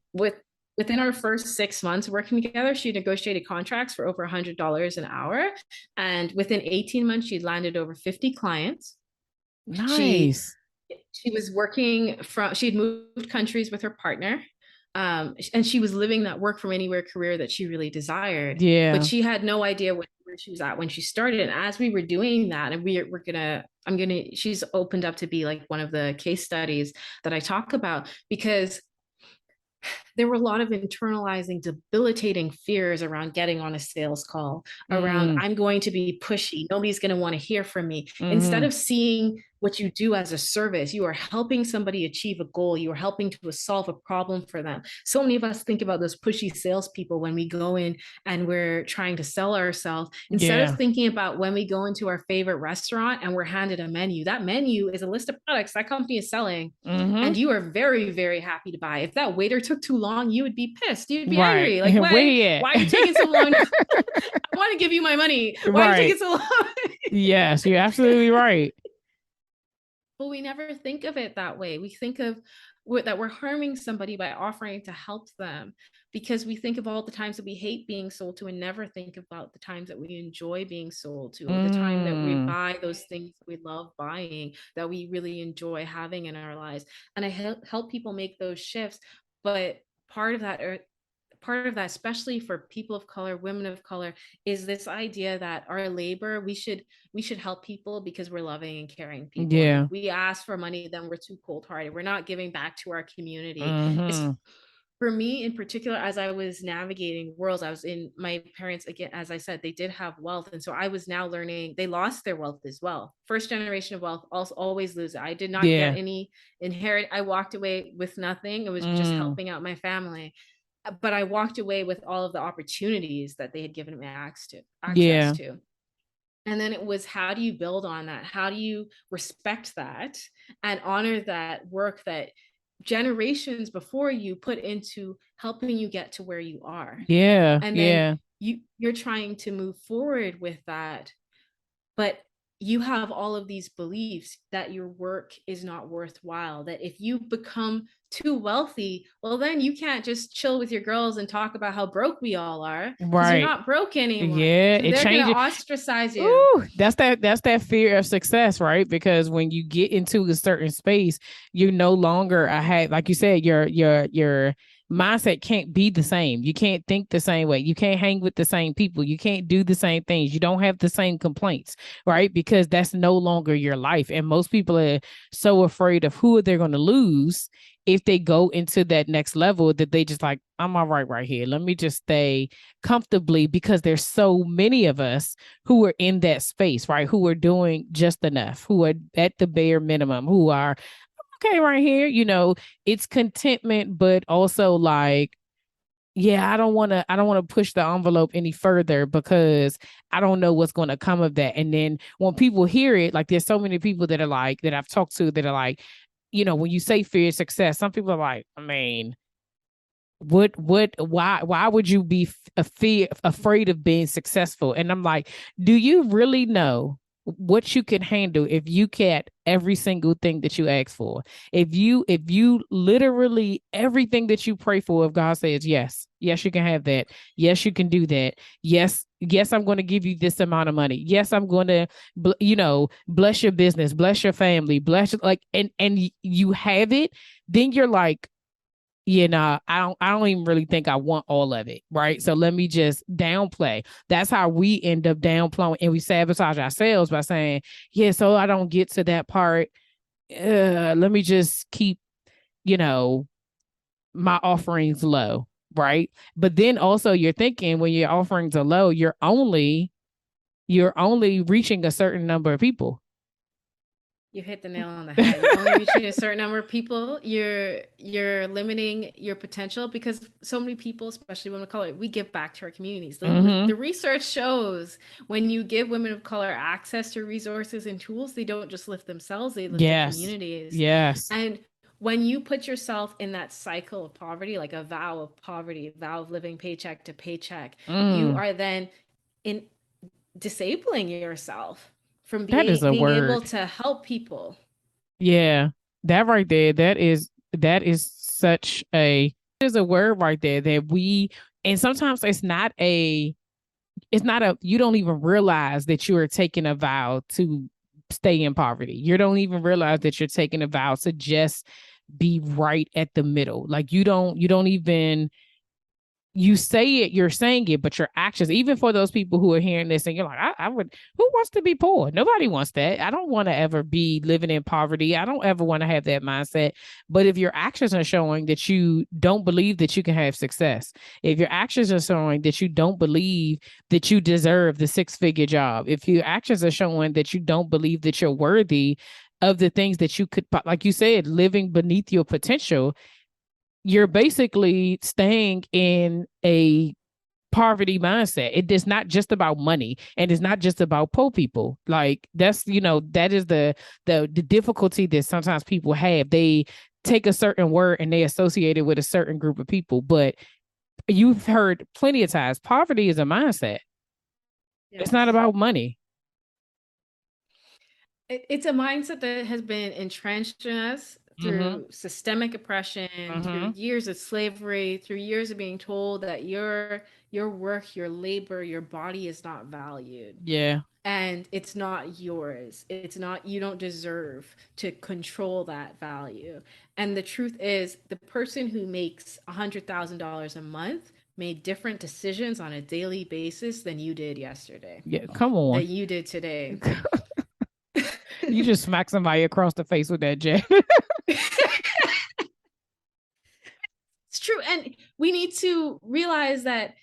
within our first 6 months working together, she negotiated contracts for over $100 an hour, and within 18 months, she landed over 50 clients. She Nice. she was working from she'd moved countries with her partner, and she was living that work from anywhere career that she really desired, but Yeah. she had no idea where she was at when she started. And as we were doing that, and she's opened up to be like one of the case studies that I talk about, because there were a lot of internalizing, debilitating fears around getting on a sales call, around Mm. I'm going to be pushy. Nobody's going to want to hear from me. Instead Mm-hmm. of seeing what you do as a service, you are helping somebody achieve a goal. You are helping to solve a problem for them. So many of us think about those pushy salespeople when we go in and we're trying to sell ourselves, instead of Yeah. thinking about when we go into our favorite restaurant and we're handed a menu. That menu is a list of products that company is selling, Mm-hmm. and you are very, very happy to buy. If that waiter took too long, you would be pissed. You'd be Right. angry. Like, Where what? he at? Why are you taking so long? I want to give you my money. Why are you taking Right. so long? Yes, you're absolutely right. But we never think of it that way. We think of that we're harming somebody by offering to help them, because we think of all the times that we hate being sold to and never think about the times that we enjoy being sold to, the time that we Mm. buy those things we love buying, that we really enjoy having in our lives. And I help people make those shifts. But part of that, especially for people of color, women of color, is this idea that our labor, we should help people because we're loving and caring people, and if Yeah. we ask for money, then we're too cold-hearted, we're not giving back to our community. It's, Mm-hmm. for me in particular, as I was navigating worlds, I was in my parents, again, as I said, they did have wealth, and so I was now learning they lost their wealth as well. First generation of wealth also always lose it. I did not get Yeah. any inherit. I walked away with nothing. It was just Mm. helping out my family, but I walked away with all of the opportunities that they had given me access Yeah. to. And then it was, how do you build on that? How do you respect that and honor that work that generations before you put into helping you get to where you are? Yeah. And then Yeah. you're trying to move forward with that, but you have all of these beliefs that your work is not worthwhile, that if you become too wealthy, well, then you can't just chill with your girls and talk about how broke we all are, because you're Right. not broke anymore, Yeah. so It they're going to changes. ostracize you. Ooh, that's that fear of success, right? Because when you get into a certain space, you no longer have, like you said, your mindset can't be the same. You can't think the same way. You can't hang with the same people. You can't do the same things. You don't have the same complaints, right? Because that's no longer your life. And most people are so afraid of who they're going to lose if they go into that next level, that they just like, I'm all right here. Let me just stay comfortably, because there's so many of us who are in that space, right? Who are doing just enough, who are at the bare minimum, who are okay right here. It's contentment, but also like, yeah, I don't want to push the envelope any further because I don't know what's going to come of that. And then when people hear it, like there's so many people that are like, that I've talked to that are like, when you say fear of success, some people are like, I mean, why would you be afraid of being successful? And I'm like, do you really know what you can handle if you get every single thing that you ask for? If you literally everything that you pray for, if God says yes, you can have that, yes, you can do that, yes, I'm going to give you this amount of money, yes, I'm going to bless your business, bless your family, bless, like, and you have it, then you're like, I don't even really think I want all of it, right? So let me just downplay. That's how we end up downplaying, and we sabotage ourselves by saying, yeah, so I don't get to that part. Let me just keep, you know, my offerings low, right? But then also you're thinking, when your offerings are low, you're only reaching a certain number of people. You hit the nail on the head. You're only reaching a certain number of people. You're limiting your potential because so many people, especially women of color, we give back to our communities. Mm-hmm. The research shows when you give women of color access to resources and tools, they don't just lift themselves, they lift their Yes. communities. Yes. And when you put yourself in that cycle of poverty, like a vow of poverty, a vow of living paycheck to paycheck, you Mm. are then in disabling yourself from That is a being able word. to help people. Yeah. That right there, that is such a there's a word right there that we and sometimes it's not a you don't even realize that you are taking a vow to stay in poverty. You don't even realize that you're taking a vow to just be right at the middle. Like you don't even you say it, you're saying it, but your actions, even for those people who are hearing this and you're like, I would, who wants to be poor? Nobody wants that. I don't want to ever be living in poverty. I don't ever want to have that mindset. But if your actions are showing that you don't believe that you can have success, if your actions are showing that you don't believe that you deserve the 6-figure job, if your actions are showing that you don't believe that you're worthy of the things that you could, like you said, living beneath your potential, you're basically staying in a poverty mindset. It is not just about money and it's not just about poor people. Like that is the difficulty that sometimes people have. They take a certain word and they associate it with a certain group of people. But you've heard plenty of times poverty is a mindset. It's not Yes. about money. It's a mindset that has been entrenched in us Mm-hmm. through systemic oppression, through Mm-hmm. years of slavery, through years of being told that your work, your labor, your body is not valued. Yeah. And it's not yours. It's not, you don't deserve to control that value. And the truth is, the person who makes $100,000 a month made different decisions on a daily basis than you did yesterday, Yeah. Come on. that you did today. You just smack somebody across the face with that jet. It's true. And we need to realize that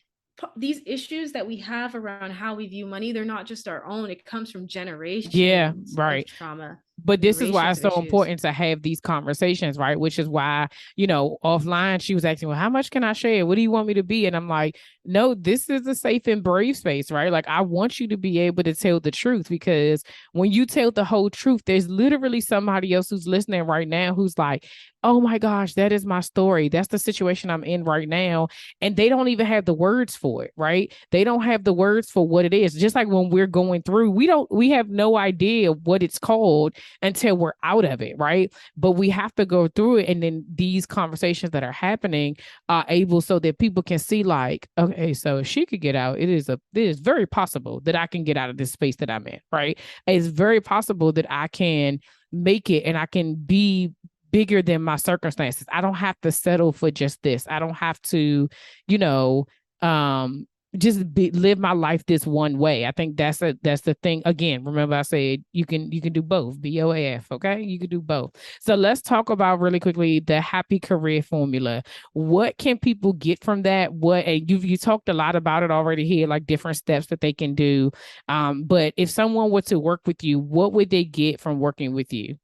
these issues that we have around how we view money, they're not just our own. It comes from Yeah. generations of Right. trauma, But this is why generations it's of so issues. important to have these conversations, right? Which is why, offline she was asking, well, how much can I share? What do you want me to be? And I'm like, no, this is a safe and brave space, right? Like, I want you to be able to tell the truth because when you tell the whole truth, there's literally somebody else who's listening right now who's like, oh my gosh, that is my story. That's the situation I'm in right now. And they don't even have the words for it, right? They don't have the words for what it is. Just like when we're going through, we have no idea what it's called until we're out of it, right? But we have to go through it. And then these conversations that are happening are able so that people can see, like, okay, so if she could get out, it is very possible that I can get out of this space that I'm in, right? It's very possible that I can make it and I can be bigger than my circumstances. I don't have to settle for just this. I don't have to, you know, um, live my life this one way. I think that's the thing. Again, remember I said you can do both. BOAF, okay? You can do both. So let's talk about really quickly the happy career formula. What can people get from that? What and you talked a lot about it already here, like different steps that they can do. But if someone were to work with you, what would they get from working with you?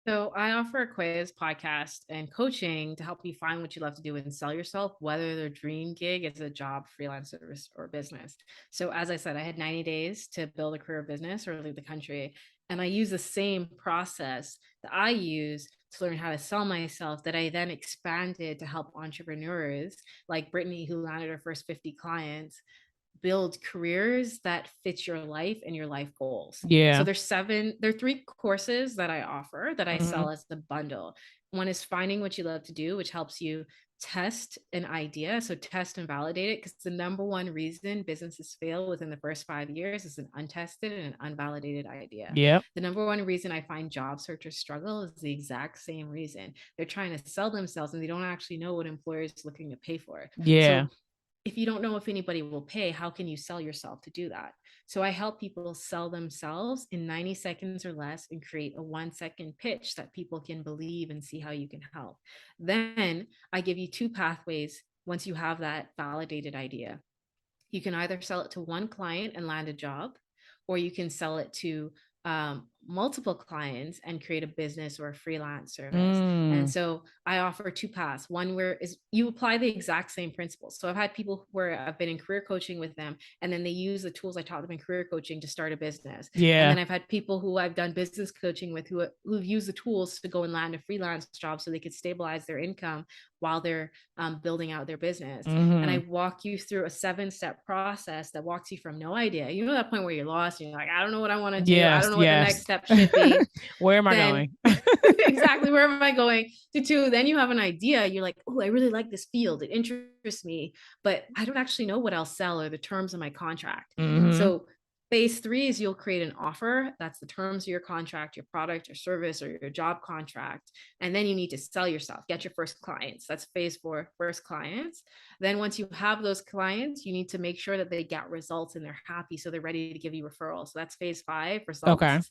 So I offer a quiz, podcast, and coaching to help you find what you love to do and sell yourself, whether their dream gig is a job, freelance service, or business. So as I said, I had 90 days to build a career business or leave the country. And I use the same process that I use to learn how to sell myself that I then expanded to help entrepreneurs like Brittany, who landed her first 50 clients, build careers that fit your life and your life goals. So Yeah. there are three courses that I offer that I Mm-hmm. sell as a bundle. One is finding what you love to do, which helps you test an idea. So test and validate it, because the number one reason businesses fail within the first 5 years is an untested and an unvalidated idea. Yep. The number one reason I find job searchers struggle is the exact same reason. They're trying to sell themselves and they don't actually know what employers are looking to pay for. Yeah. So if you don't know if anybody will pay, how can you sell yourself to do that? So I help people sell themselves in 90 seconds or less and create a 1 second pitch that people can believe and see how you can help. Then I give you two pathways once you have that validated idea. You can either sell it to one client and land a job, or you can sell it to multiple clients and create a business or a freelance service. And Mm. so I offer two paths. One where is you apply the exact same principles. So I've had people where I've been in career coaching with them, and then they use the tools I taught them in career coaching to start a business. And Yeah. then I've had people who I've done business coaching with who've used the tools to go and land a freelance job so they could stabilize their income while they're building out their business. And I Mm-hmm. walk you through a 7-step process that walks you from no idea. You know that point where you're lost and you're like, I don't know what I want to do. I Yes. don't know what the next Yes. step should be. Where am I Then going? exactly, where am I going to two? Then you have an idea. You're like, oh, I really like this field. It interests me, but I don't actually know what I'll sell or the terms of my contract. Mm-hmm. So phase 3 is you'll create an offer. That's the terms of your contract, your product, your service, or your job contract. And then you need to sell yourself, get your first clients. That's phase 4, first clients. Then once you have those clients, you need to make sure that they get results and they're happy. So they're ready to give you referrals. So that's phase 5, Okay. results.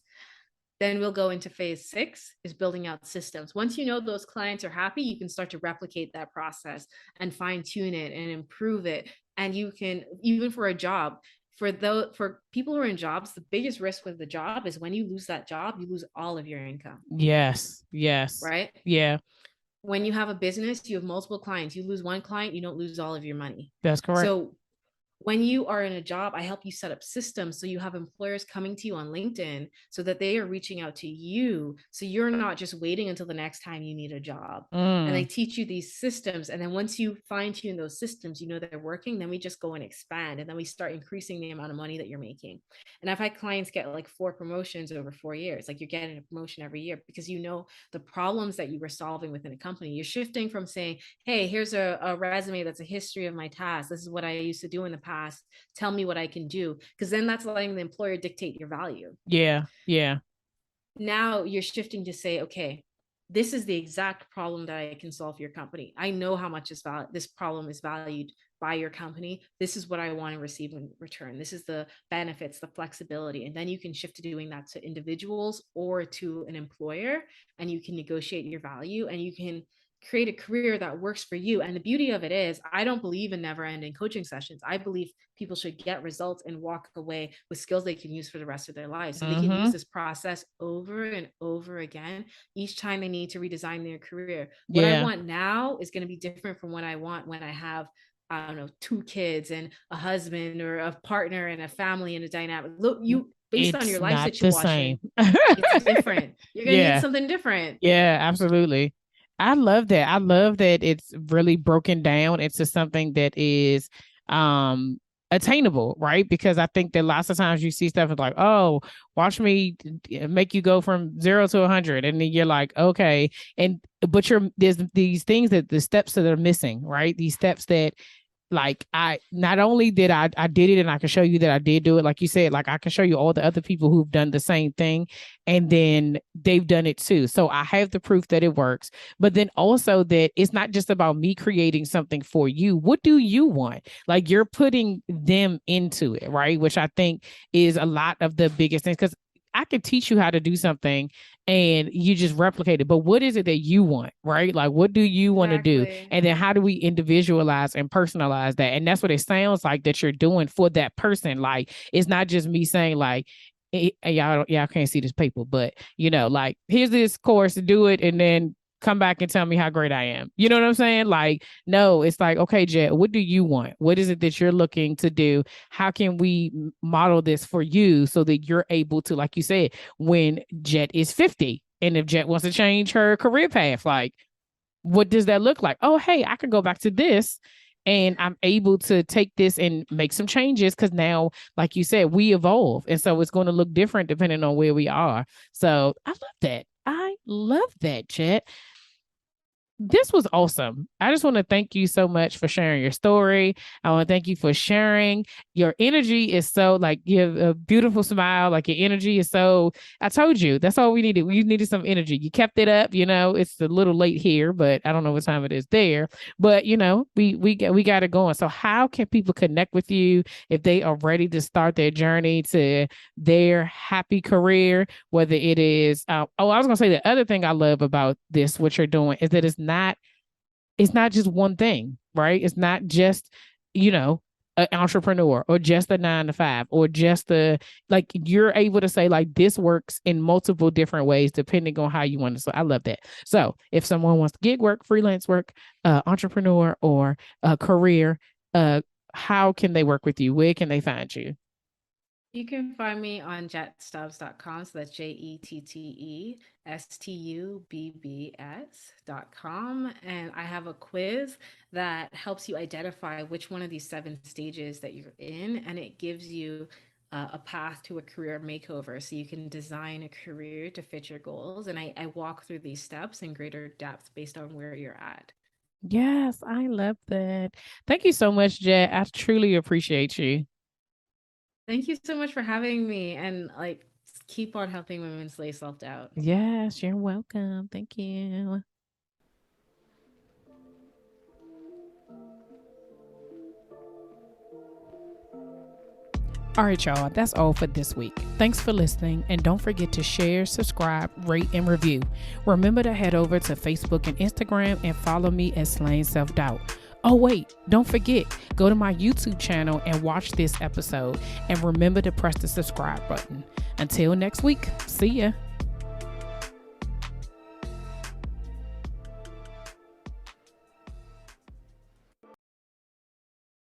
Then we'll go into phase 6 is building out systems. Once you know those clients are happy, you can start to replicate that process and fine tune it and improve it. And you can, even for a job, for people who are in jobs, the biggest risk with the job is when you lose that job, you lose all of your income, Yes. Yes. right? Yeah. When you have a business, you have multiple clients. You lose one client, you don't lose all of your money. That's correct. So when you are in a job, I help you set up systems so you have employers coming to you on LinkedIn so that they are reaching out to you. So you're not just waiting until the next time you need a job. And they Mm. teach you these systems. And then once you fine tune those systems, you know they're working, then we just go and expand. And then we start increasing the amount of money that you're making. And I've had clients get like 4 promotions over 4 years. Like you're getting a promotion every year because you know the problems that you were solving within a company. You're shifting from saying, hey, here's a resume that's a history of my tasks. This is what I used to do in the past. Tell me what I can do. Because then that's letting the employer dictate your value. Yeah. Yeah. Now you're shifting to say, okay, this is the exact problem that I can solve for your company. I know how much this problem is valued by your company. This is what I want to receive in return. This is the benefits, the flexibility. And then you can shift to doing that to individuals or to an employer, and you can negotiate your value and you can create a career that works for you. And the beauty of it is, I don't believe in never ending coaching sessions. I believe people should get results and walk away with skills they can use for the rest of their lives. So they can use Mm-hmm. this process over and over again each time they need to redesign their career. What I Yeah. want now is going to be different from what I want when I have, I don't know, 2 kids and a husband or a partner and a family and a dynamic. Look, you based on It's your life not the same. situation, it's different. You're going to need Yeah. something different. Yeah, absolutely. I love that. I love that it's really broken down into something that is um attainable, right? Because I think that lots of times you see stuff and like, oh, watch me make you go from 0 to 100. And then you're like, okay. And but there's these things that the steps that are missing, right? These steps that like I not only did I did it and I can show you that I did do it, like you said, like I can show you all the other people who've done the same thing and then they've done it too. So I have the proof that it works, but then also that it's not just about me creating something for you. What do you want? Like you're putting them into it, right? Which I think is a lot of the biggest things because I can teach you how to do something and you just replicate it. But what is it that you want, right? Like, what do you want to do? Exactly. And then how do we individualize and personalize that? And that's what it sounds like that you're doing for that person. Like, it's not just me saying, like, y'all can't see this paper, but like, here's this course to do it. And then come back and tell me how great I am. You know what I'm saying? Like, no, it's like, okay, Jet, what do you want? What is it that you're looking to do? How can we model this for you so that you're able to, like you said, when Jet is 50 and if Jet wants to change her career path, like, what does that look like? Oh, hey, I can go back to this and I'm able to take this and make some changes because now, like you said, we evolve. And so it's going to look different depending on where we are. So I love that. I love that, Jet. This was awesome. I just want to thank you so much for sharing your story. I want to thank you for sharing. Your energy is so like you have a beautiful smile. Like your energy is so. I told you that's all we needed. We needed some energy. You kept it up. It's a little late here, but I don't know what time it is there. But we got it going. So how can people connect with you if they are ready to start their journey to their happy career? Whether it is, I was gonna say the other thing I love about this, what you're doing, is that it's not just one thing, right? It's not just, you know, an entrepreneur or just a 9 to 5 or just the, like, you're able to say like this works in multiple different ways depending on how you want to. So I love that. So if someone wants gig work, freelance work, entrepreneur, or a career, how can they work with you? Where can they find you? You can find me on jettestubbs.com. So that's JetteStubbs.com. And I have a quiz that helps you identify which one of these 7 stages that you're in. And it gives you a path to a career makeover. So you can design a career to fit your goals. And I walk through these steps in greater depth based on where you're at. Yes, I love that. Thank you so much, Jet. I truly appreciate you. Thank you so much for having me and like keep on helping women slay self doubt. Yes, you're welcome. Thank you. All right, y'all, that's all for this week. Thanks for listening, and don't forget to share, subscribe, rate, and review. Remember to head over to Facebook and Instagram and follow me at Slaying Self Doubt. Oh, wait, don't forget, go to my YouTube channel and watch this episode, and remember to press the subscribe button. Until next week, see ya.